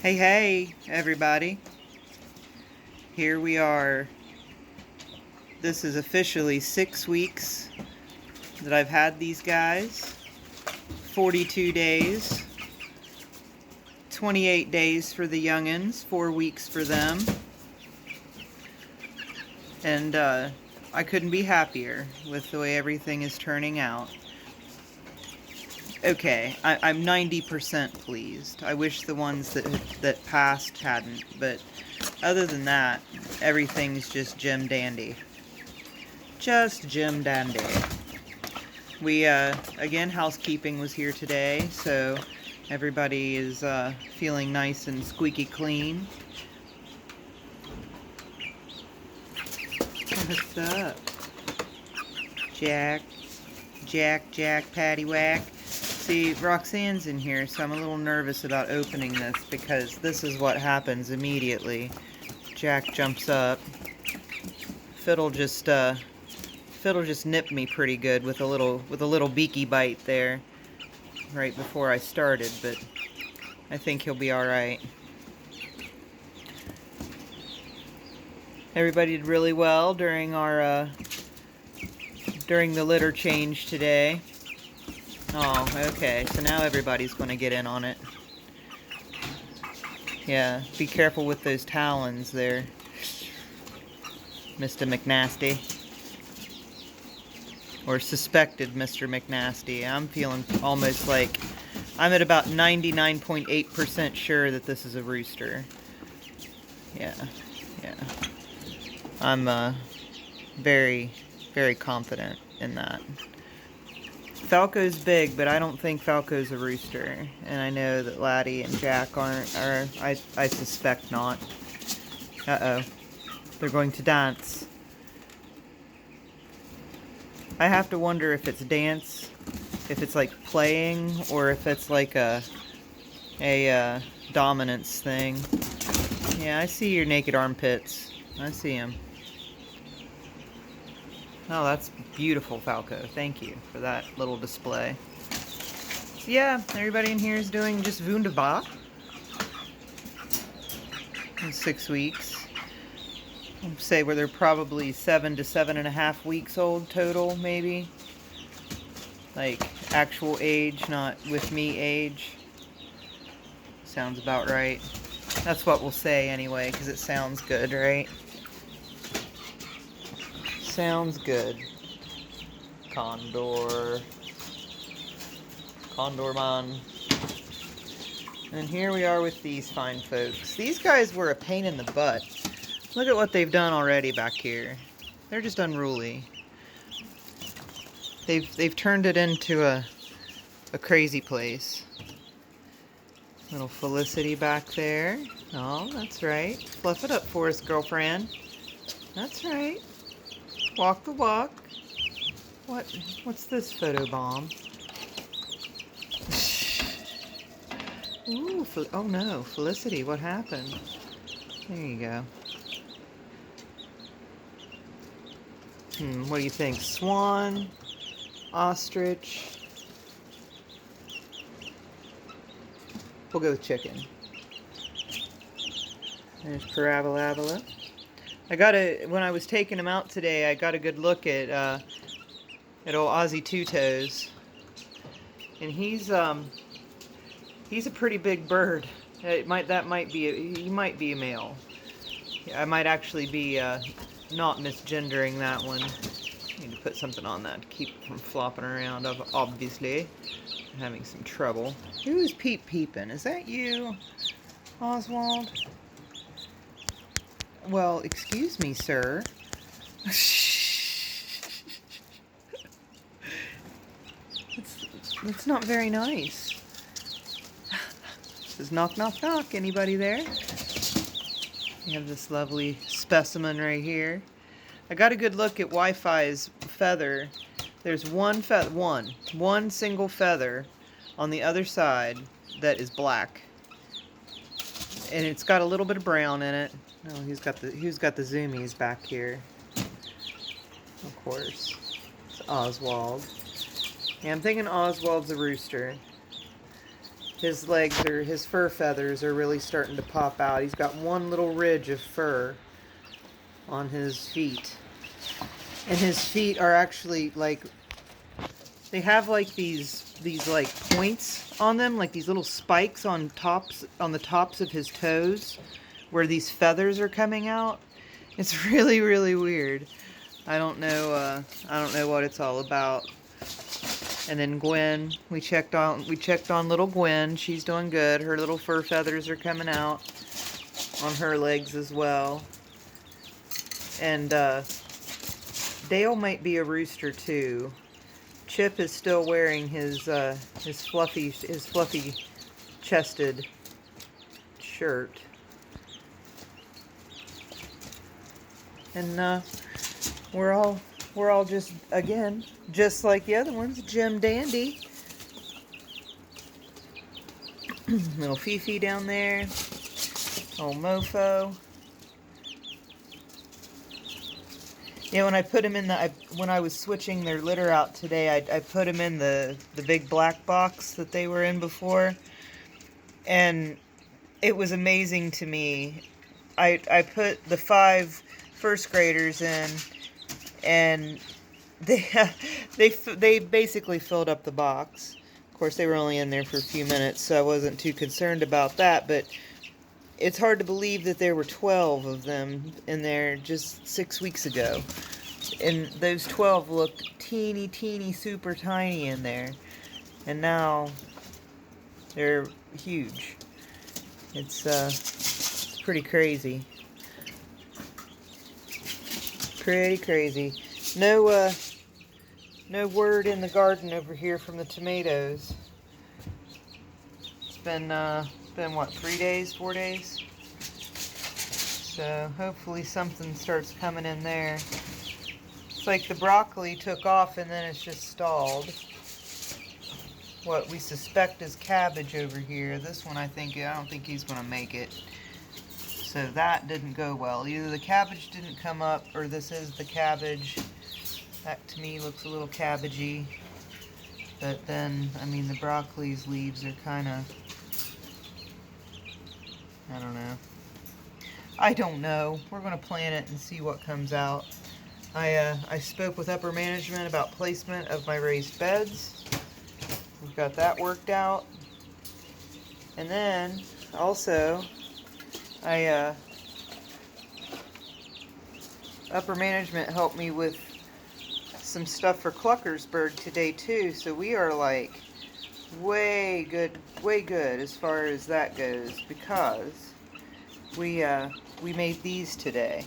Hey, hey, everybody. Here we are. This is officially 6 weeks that I've had these guys. 42 days. 28 days for the youngins, 4 weeks for them. And I couldn't be happier with the way everything is turning out. Okay, I'm 90% pleased. I wish the ones that passed hadn't, but other than that, everything's just Jim Dandy. Just Jim Dandy. We, again, housekeeping was here today, so everybody is feeling nice and squeaky clean. What's up? Jack, paddywhack. See, Roxanne's in here, so I'm a little nervous about opening this because this is what happens immediately. Jack jumps up. Fiddle just nipped me pretty good with a little beaky bite there right before I started, but I think he'll be all right. Everybody did really well during our during the litter change today. Oh, okay. So now everybody's going to get in on it. Yeah, be careful with those talons there, Mr. McNasty. Or suspected Mr. McNasty. I'm feeling almost like I'm at about 99.8% sure that this is a rooster. Yeah. I'm very, very confident in that. Falco's big, but I don't think Falco's a rooster. And I know that Laddie and Jack aren't, or I suspect not. Uh-oh. They're going to dance. I have to wonder if it's dance, if it's like playing, or if it's like a dominance thing. Yeah, I see your naked armpits. I see them. Oh, that's beautiful, Falco. Thank you for that little display. So yeah, everybody in here is doing just wunderbar. In 6 weeks. I'd say where they're probably 7 to 7.5 weeks old total, maybe. Like actual age, not with me age. Sounds about right. That's what we'll say anyway, because it sounds good, right? Sounds good. Condor man. And here we are with these fine folks. These guys were a pain in the butt. Look at what they've done already back here. They're just unruly. They've turned it into a crazy place. Little Felicity back there. Oh, that's right. Fluff it up for us, girlfriend. That's right. Walk the walk. What's this photo bomb? Ooh, oh no, Felicity, what happened? There you go. What do you think? Swan? Ostrich? We'll go with chicken. There's Parabola. When I was taking him out today, I got a good look at old Ozzy Two Toes. And he's a pretty big bird. He might be a male. I might actually be not misgendering that one. Need to put something on that to keep it from flopping around, obviously. I'm having some trouble. Who's peeping? Is that you, Oswald? Well, excuse me, sir. That's not very nice. This is knock, knock, knock. Anybody there? We have this lovely specimen right here. I got a good look at Wi-Fi's feather. There's one single feather on the other side that is black, and it's got a little bit of brown in it. Oh, who's got the zoomies back here? Of course, it's Oswald. Yeah, I'm thinking Oswald's a rooster. his legs or his fur feathers are really starting to pop out. He's got one little ridge of fur on his feet. And his feet are actually like, they have like these like points on them, like these little spikes on the tops of his toes where these feathers are coming out. It's really, really weird. I don't know what it's all about. And then Gwen, we checked on little Gwen. She's doing good. Her little fur feathers are coming out on her legs as well. And Dale might be a rooster too. Chip is still wearing his fluffy chested shirt. And we're all just, again, just like the other ones, Jim Dandy. Little Fifi down there. Old Mofo. Yeah, when I put them in when I was switching their litter out today, I put them in the big black box that they were in before. And it was amazing to me. I put the 5 first graders in, and they basically filled up the box. Of course, they were only in there for a few minutes, so I wasn't too concerned about that, but it's hard to believe that there were 12 of them in there just 6 weeks ago. And those 12 looked teeny, super tiny in there. And now they're huge. It's pretty crazy. Pretty crazy. No word in the garden over here from the tomatoes. It's been what, 3 days, 4 days? So hopefully something starts coming in there. It's like the broccoli took off and then it's just stalled. What we suspect is cabbage over here. This one I don't think he's gonna make it. So that didn't go well. Either the cabbage didn't come up or this is the cabbage. That to me looks a little cabbagey. But then, I mean, the broccoli's leaves are kind of, I don't know. We're going to plant it and see what comes out. I spoke with upper management about placement of my raised beds. We've got that worked out. And then, also, upper management helped me with some stuff for Cluckersburg today too, so we are like way good as far as that goes, because we made these today.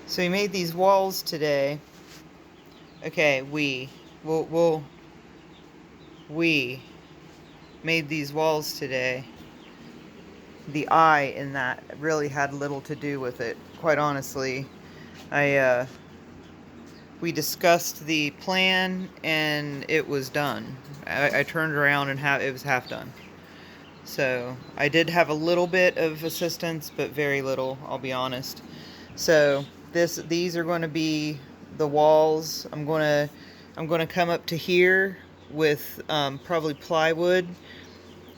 So we made these walls today. Okay, we made these walls today. The I in that really had little to do with it, quite honestly. We discussed the plan and it was done. I turned around and it was half done. So I did have a little bit of assistance, but very little, I'll be honest. So these are going to be the walls. I'm going to come up to here with probably plywood.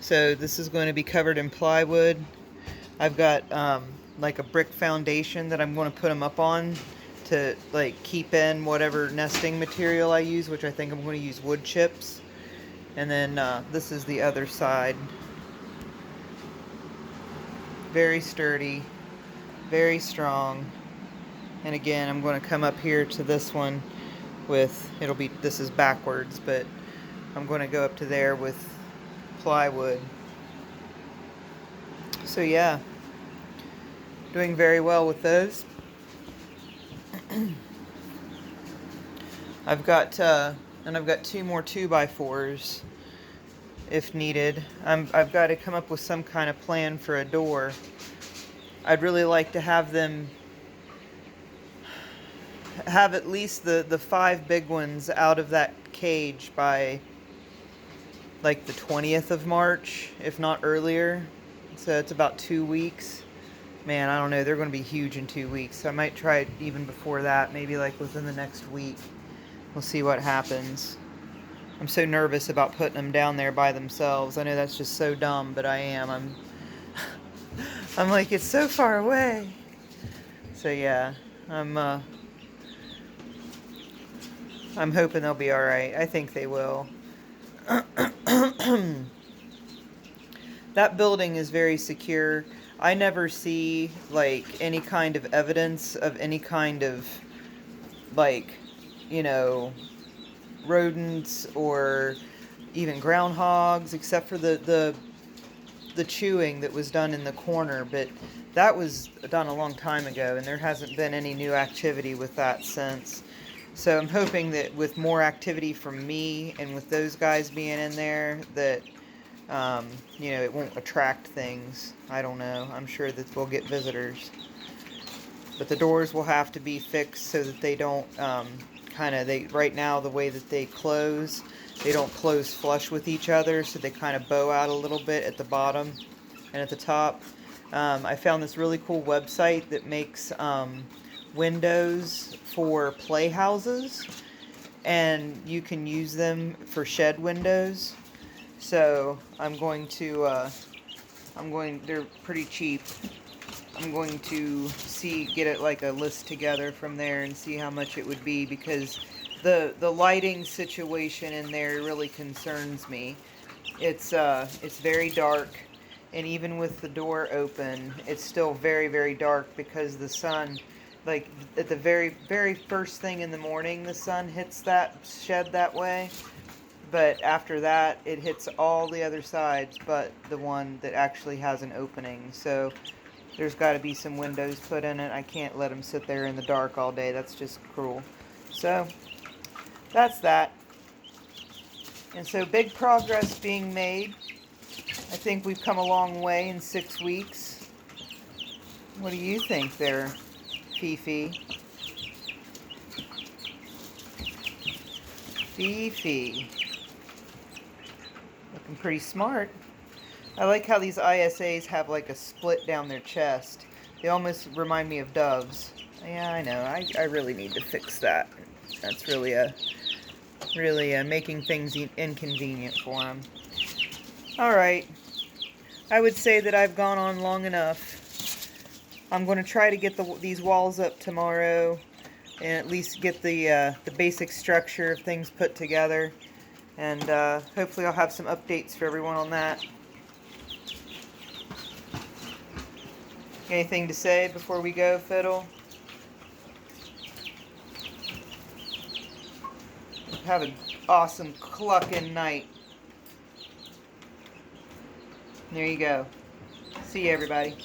So this is going to be covered in plywood. I've got like a brick foundation that I'm going to put them up on to like keep in whatever nesting material I use, which I think I'm going to use wood chips. And then this is the other side. Very sturdy, very strong. And again, I'm going to come up here to this one with, this is backwards, but I'm going to go up to there with plywood. So yeah, doing very well with those. I've got 2 more 2x4s if needed. I've got to come up with some kind of plan for a door. I'd really like to have them have at least the 5 big ones out of that cage by like the 20th of March, if not earlier. So it's about 2 weeks. Man, I don't know. They're going to be huge in 2 weeks. So I might try it even before that, maybe like within the next week. We'll see what happens. I'm so nervous about putting them down there by themselves. I know that's just so dumb, but I am. I'm like, it's so far away. So yeah, I'm hoping they'll be all right. I think they will. That building is very secure. I never see like any kind of evidence of any kind of like, you know, rodents or even groundhogs, except for the chewing that was done in the corner, but that was done a long time ago, and there hasn't been any new activity with that since. So I'm hoping that with more activity from me and with those guys being in there, that you know, it won't attract things. I don't know. I'm sure that we'll get visitors. But the doors will have to be fixed so that they don't right now the way that they don't close flush with each other, so they kind of bow out a little bit at the bottom and at the top. I found this really cool website that makes windows for playhouses, and you can use them for shed windows. So they're pretty cheap. I'm going to get it like a list together from there and see how much it would be, because the lighting situation in there really concerns me. It's very dark, and even with the door open, it's still very, very dark because the sun, like at the very, very first thing in the morning, the sun hits that shed that way. But after that, it hits all the other sides but the one that actually has an opening. So there's got to be some windows put in it. I can't let them sit there in the dark all day. That's just cruel. So that's that. And so big progress being made. I think we've come a long way in 6 weeks. What do you think there, Fifi? Fifi. Looking pretty smart. I like how these ISAs have like a split down their chest. They almost remind me of doves. Yeah, I know. I really need to fix that. That's really making things inconvenient for them. All right. I would say that I've gone on long enough. I'm going to try to get these walls up tomorrow, and at least get the basic structure of things put together. And hopefully I'll have some updates for everyone on that. Anything to say before we go, Fiddle? Have an awesome clucking night. There you go. See you, everybody.